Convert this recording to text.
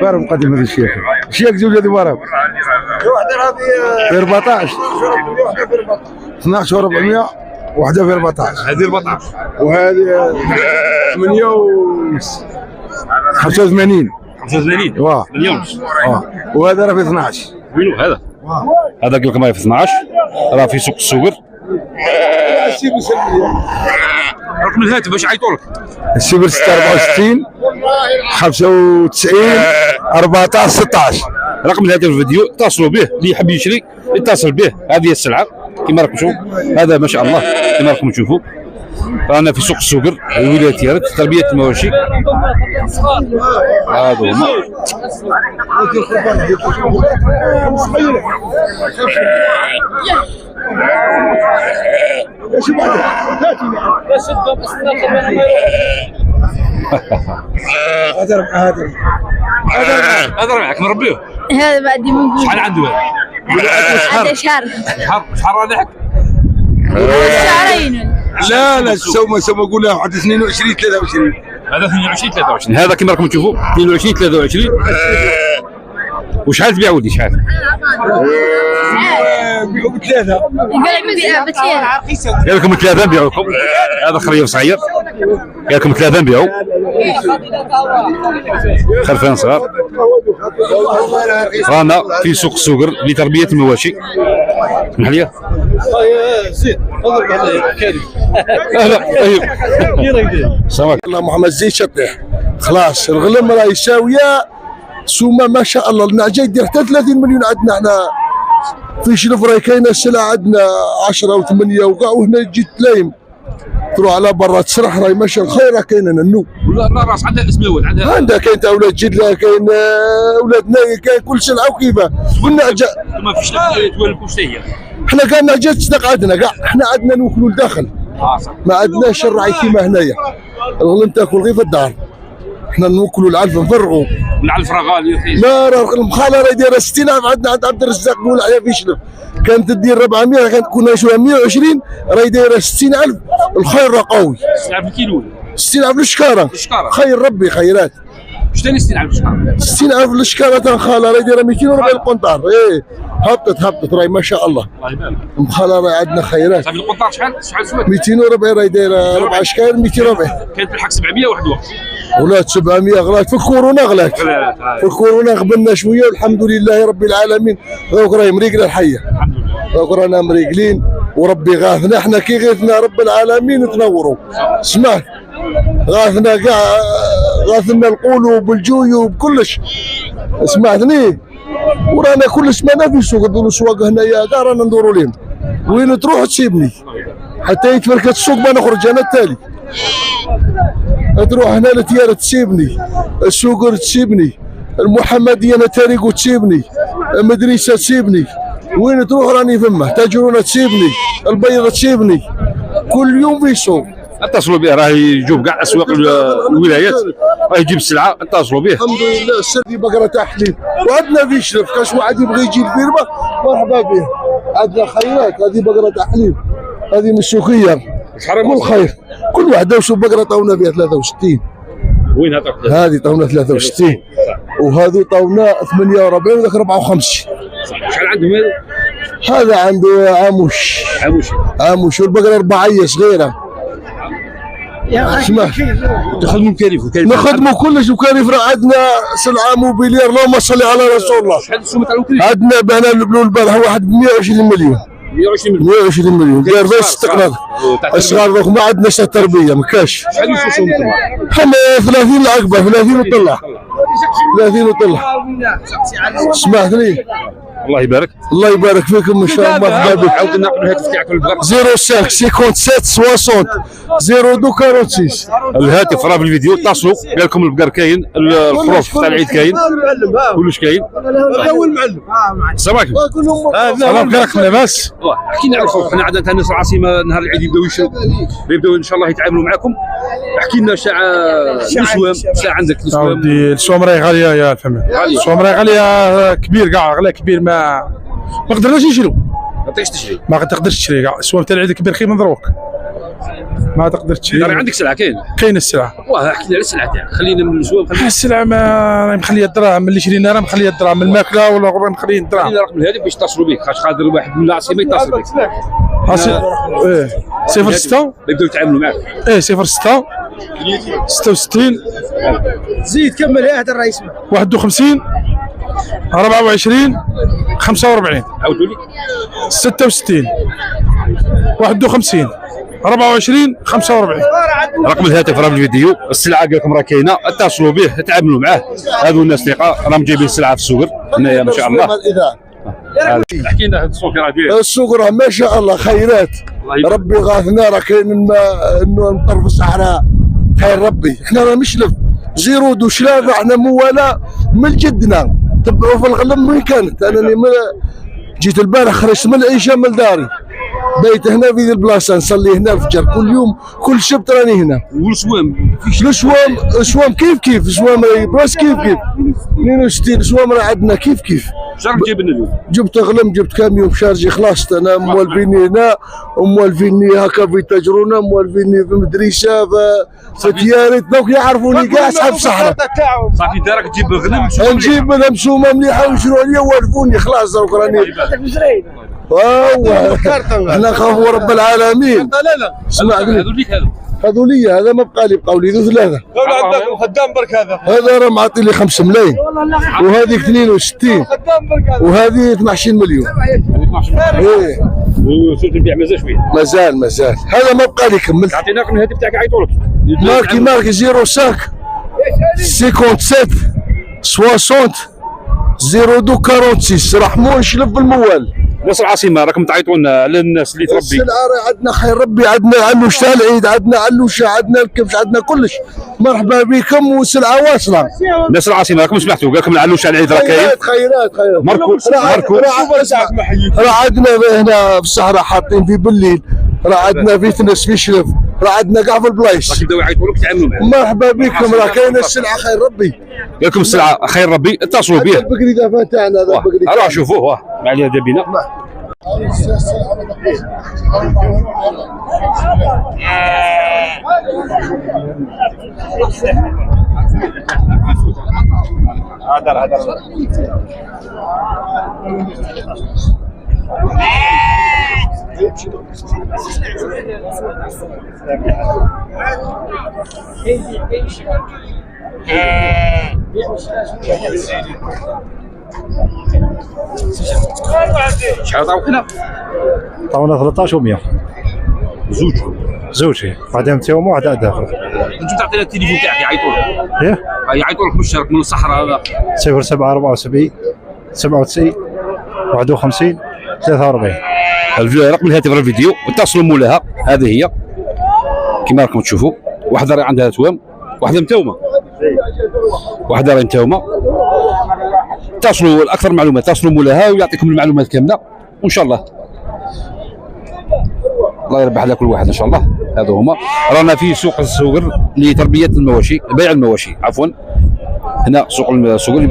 بارم قديم هذا الشيخ. الشيخ زوج هذه بارم. في 14. 12 و400 وحده في 14. هذه 14 وهذه 8 و 85. 85 واه مليون ونص. وهذا راه في 12. وينو هذا؟ هذا قال لكم راه في 12 راه في سوق السوقر. رقم الهاتف باش يعيطوا لك. 064 95 14 16. رقم الهاتف الفيديو اتصلوا به اللي يحب يشري يتصل به. هذه السلعه كما راكم تشوفوا هذا ما شاء الله كما راكم تشوفوا رانا في سوق السوقر ولايه تيارت تربيه المواشي. هذا هما هذا معك مربيه. هذا بعد موجود. شحال عنده هذا شهر. شحال راه شهرين. لا سوما قولها واحد 22 23. هذا 22 23. هذا كما راكم تشوفوا 22 23. وشحال تبيع ولدي شحال؟ بيعوا بثلاثه. قال لكم ثلاثه نبيعوا لكم. هذا خريف صغير قال لكم ثلاثه نبيعوا. خرفان صغار. رانا في سوق السوقر لتربيه المواشي. اسمح لي. زيد تفضل على كريم. اهلا طيب. سلامك الله محمد زيد شطيح. خلاص الغلم راه يساويه سوما ما شاء الله. النعجه يدير حتى 30 مليون عندنا احنا في شلف. راهي كاينه السلعه عندنا 10 و8 وكاع. وهنا تجي تلايم تروح على برا تسرح. راهي ماشي الخير. راه كاين النو ولا راس عندها اسم الاول عندها كاين تاع اولاد جدله كاين اولاد ناي كاين كل سلعه وكيفاه. والنعجه ما فيش تولفوا شتي هي. احنا كان نعجه تصدق عندنا كاع. احنا عندنا نوكلوا الداخل ما عندناش الرعي كيما هنايا. الغنم تاكل غير في الدار. احنا نوكلوا العلف نفرغوا. العلف راه غالي. لا راه المخاله راه دايره 60,000 عندنا عند عبد الرزاق بول عليها في شلف. كانت تدير 400 كانت كنا نشوفها 120 راهي دايره 60,000. الخير راه قوي. 60,000 الكيلو. 60,000 للشكاره. خير ربي خيرات. شتاني 60,000 الشكاره. 60,000 للشكاره تاع الخاله راهي دايره 240 القنطار. ايه هبطت راهي ما شاء الله. الله يبارك. المخاله راهي عندنا خيرات. صافي القنطار شحال سوات؟ 240 راهي دايره 4 شكاير 240. كانت بالحق 700 واحد الوقت. ولات 700 غلات في الكورونا غلات. في الكورونا غبنا شويه والحمد لله رب العالمين. دوك راهي مريقله الحيه. الحمد لله. دوك رانا مريقلين وربي غاثنا. احنا كي غاثنا رب العالمين تنوروا. سمعت غاثنا كاع غاثنا القلوب والجيوب كلش. سمعتني ورانا كلش مانا في سوق. ندوروا سواق هنايا كاع رانا ندوروا لهم. وين تروح تسيبني حتى يتفركت السوق ما نخرج انا التالي. تروح هنا لتيارة تسيبني. السوقر تسيبني. المحمديه تاريق تسيبني. مدرسه تسيبني. وين تروح راني فمه. تاجرونه تسيبني. البيضه تسيبني. كل يوم في سوق. اتصلوا به راه يجوب كاع اسواق الولايات راه يجيب السلعه. اتصلوا به. الحمد لله. السردي بقره تاع حليب وعندنا في شرف. كاش واحد يبغي يجي الفيرما مرحبا به. عندنا خيرات. هذه بقره تاع حليب هذه من السوقيه. كل خير. كل واحده وشوف بقره طاونا فيها 63. وين هذه طاونا 63 وهذو طاونا 48 وذاك 54. شحال عندهم هذا عنده عاموش والبقره رباعيه صغيره. اسمع تخدموا كيف نخدموا كلش وكيف. راه عندنا سلعه موبيلير اللهم صل على رسول الله. شحال السومه تاع الوكيل؟ عندنا بنا البلو البارح واحد 120 مليون. 120 مليون داير باش استقرار. الصغار دوك ما عندناش التربيه ما كاش. شحال يوصلوا انتم؟ حنا 30 العقبه 30 وطلع 30 وطلع. سمعتني الله يبارك. الله يبارك فيكم ان شاء الله. مرحبا بك. عاود نعطوا الهاتف تاعك للبقر. 05 57 60 02 46. الهاتف راه في الفيديو. اتصلوا قال لكم البقر كاين. الخروف تاع العيد كاين. كلش كاين. هو المعلم. السلام عليكم. سلام عليكم لاباس. احكي لنا على الخروف. حنا عندنا الناس العاصمه نهار العيد يبداو يشروا يبداو ان شاء الله يتعاملوا معكم. احكي لنا ساعه السوام ساعه عندك السوام. السوام راهي غاليه يا الفهمه. السوام راهي غاليه كبير كاع غلا كبير ما قدرناش نشريو. ما تقدرش تشري. ما تقدرش تشري كاع. السوام تاع العيد كبير خير من دروك. ما تقدر تشري. عندك سلعه كاين السلعه. واه احكي لي على السلعه تاعك، خلينا من السوق. السلعه ما راهي مخليه الدراهم، اللي شرينا راه مخليه الدراهم، الماكله ولا راهي مخليين الدراهم. خلينا الرقم الهاتف باش يتصلوا بك، خاطر قادر واحد من العاصمه يتصل بك. 06 يبداو يتعاملوا معك. 06 66 زيد كمل يا هذا الرئيس. 51 24 45 عاودوا لي. 66 51 24 45. رقم الهاتف راه في الفيديو. السلعه قال لكم راه كاينه، اتصلوا به تعاملوا معاه. هذو الناس ثقه راهم جايبين السلعه في السوق هنايا ما شاء الله. احكي لنا هذا السوق راه داير. السوق راه ما شاء الله خيرات، ربي غاثنا. راه كاين الماء انه نطر في الصحراء، خير ربي. احنا راه مشلف زيرود وشلافه، احنا موالاه من جدنا. تبعوا في الغلم وين كانت. انا جيت البارح خرجت من العشاء من داري، بيت هنا في ذي البلاصه، نصلي هنا الفجر كل يوم، كل سبت راني هنا. والسوام السوام كيف السوام براس كيف 62 السوام راه عندنا كيف. شنو جايب لنا اليوم؟ جبت غلم، جبت كاميون شارجي، خلصت. انا موالفيني هنا وموالفيني هكا في تجرونه، موالفيني في مدرسه في تيارت، دوك يعرفوني كاع اصحاب الصحراء. صافي دارك تجيب غنم نجيب انا مسومه مليحه ويشروا لي والفوني، خلاص دوك راني. احنا نخافوا رب العالمين. اسمع هذو لي، هذا ما بقى لي، بقاو لي ذو ثلاثه. عندك خدام برك هذا راه معطي لي 5 ملايين، وهذيك 62، وهذه 12 مليون. ايه وصلت البيع مازال شويه. مازال هذا ما بقى لي كملت. عطيناك الهاتف تاعك عيطوا لك. ماركي 05 57 60 02 46. رحموا نشلف بالموال. ناس العاصمه راكم تعيطوا لنا على الناس اللي تربي. السلعه راه عندنا خير ربي، عندنا علوش تاع العيد، عندنا علوشه، عندنا الكبش، عندنا كلش. مرحبا بكم وسلعه واصله. ناس العاصمه راكم سمعتوا قال لكم العلوش تاع العيد راه كاين. خيرات ماركو راه عندنا هنا في الصحراء حاطين في بالليل، راه عندنا في تنس في شرف، راه عندنا كاع في البلايص. يبداو يعيطوا لك تعاملوا معاه. مرحبا بكم، راه كاينه السلعه خير ربي. قال لكم السلعه خير ربي، اتصلوا به. البقري دابا تاعنا هذا البقري. روح شوفوه واه ما علينا دابينا. شحال عطاوك هنا؟ عطاونا 13 و100. زوج واحدة متيوم وواحدة داخل. انت تعطينا التليفون تاعك يعيطوا لك. ايه يعيطوا لك مشترك من الصحراء هذا. 0774 97 51 43. رقم الهاتف راه الفيديو، اتصلوا مولاها. هذه هي كما راكم تشوفوا، واحده راه عندها توام، واحده متومه، واحده راه متومه. اتصلوا الاكثر معلومات، اتصلوا مولاها ويعطيكم المعلومات كامله وان شاء الله. الله يربح على كل واحد ان شاء الله. هذو هما رانا في سوق الصغر لتربيه المواشي، بيع المواشي عفوا. هنا سوق الصغر